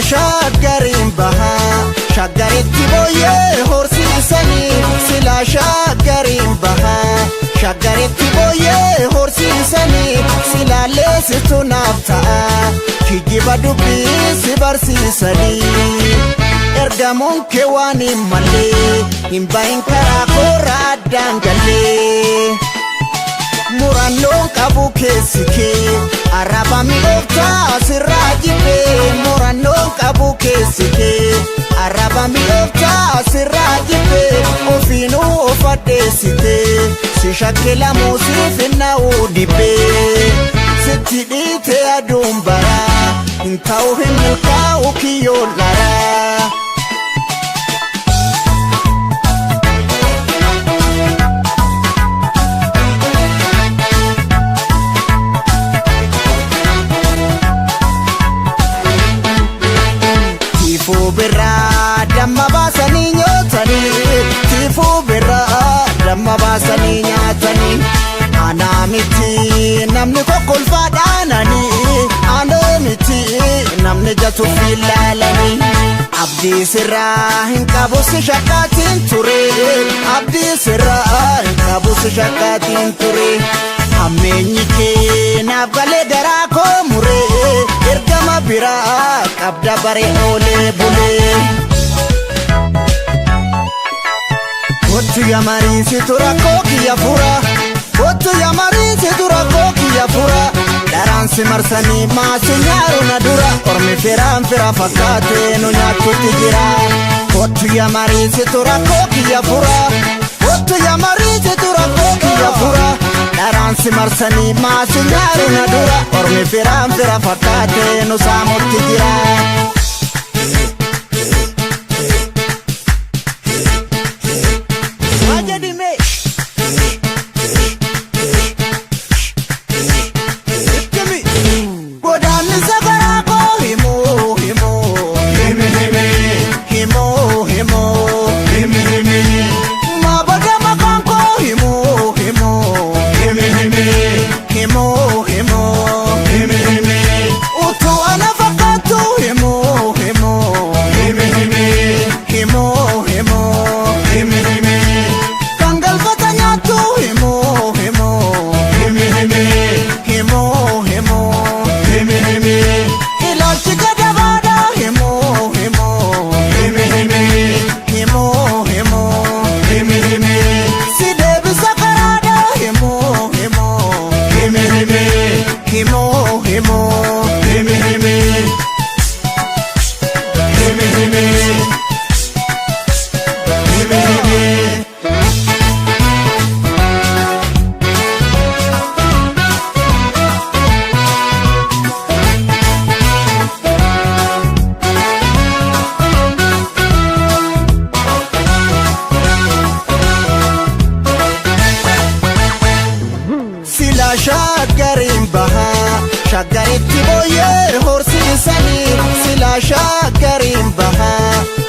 شاكرين بها شاكرت بويه هورسيسني سلا شاكرين بها شاكرت بويه هورسيسني سلا لستو نافتا كيجيبا دوبي سبرسيسني ergamuun kee waan hin malle hin bahin karaa koraa dangalee murannoon qabu keessi kee arraba miidhoftaa sirraa jibbee murannoon qabu keessi kee arraba miidhoftaa sirraa jibbee ofiinuu of addeessitee si shakkilamuu siif hinna'uu dibbee sitti dhiitee aduun baraa hin ta'u hin milkaa'u kiyyoon laraa. Tifu birraa damma baasanii nyaatanii tifu birraa damma baasanii nyaatanii ana miti namni kokkolfaadhaananii ana miti namni jatuuf ilaalanii abdii sirraa hin qabu si shakkaatiin ture abdii sirraa hin qabu si shakkaatiin ture ammeenyi kee naaf galee garaa koo muree ergama biraa qabda baree oolee bulee kottu yamariisitu rakkoo kiyya fura kottu yamariisitu rakkoo kiyya fura dharaansi marsanii maasi nyaaru na dura ormi firaan fira fakkaatee nu nyaattutti jira kottu yamariisitu rakkoo kiyya fura kottu yamariisitu rakkoo kiyya fura dharaansi marsanii maasi nyaaru na dura ormi firaan fira fakkaatee nu saamutti jira. Shagarin baha shagaritti boyer horsiisanii sila shagarin baha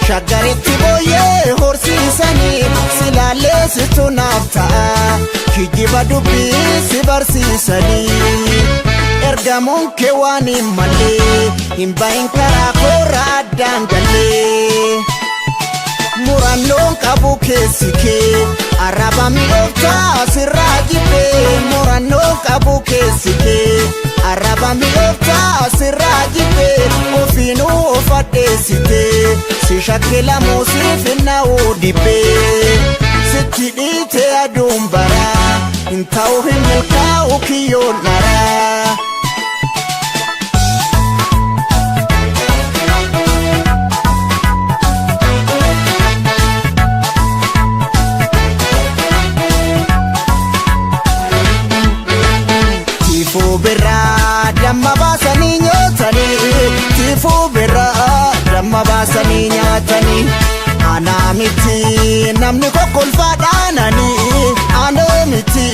shagaritti boyer horsiisanii sila leessitu naaf ta'a kijjiba dubbii si barsiisanii ergamuun kee waan hin malle hin bahin karaa koraa dangalee murannoon qabu keessi kee arraba miidhoftaa sirraa jibbee murannoon qabu keessi kee arraba miidhoftaa sirraa jibbee ofiinuu of addeessitee si shakkilamuu siif hinna'uu dibbee sitti dhiitee aduun baraa hin ta'u hin milkaa'u kiyyoon laraa. Tifu birraa damma baasanii nyaatanii Ana miti namni kokkolfaadhaanani Anoo miti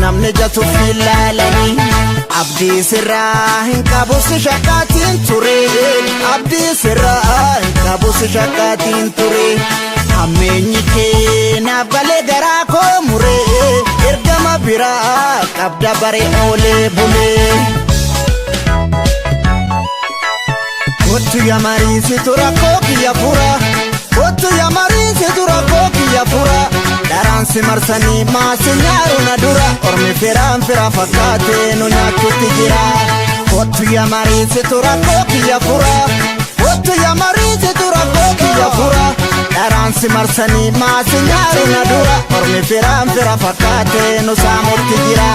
namni jatu filaalani Abdii sirraa hin qabu si shakkaatiin ture Abdii sirraa hin qabu si shakkaatiin ture Hammeenyi kee naaf galee garaa koo muree Ergama biraa qabda bare oolee bulee Kottu yaa mariisitu rakkoo kiyya fura Kottu yaa mariisitu rakkoo kiyya fura Daraan si marsanii maasi nyaaru na dura Ormi firaan fira fakkaatee nu nyaachuutti jira Kottu yaa mariisitu rakkoo kiyya fura Kottu yaa mariisitu rakkoo kiyya fura Daraan si marsanii maasi nyaaru na dura Ormi firaan fira fakkaatee nu saamutti jira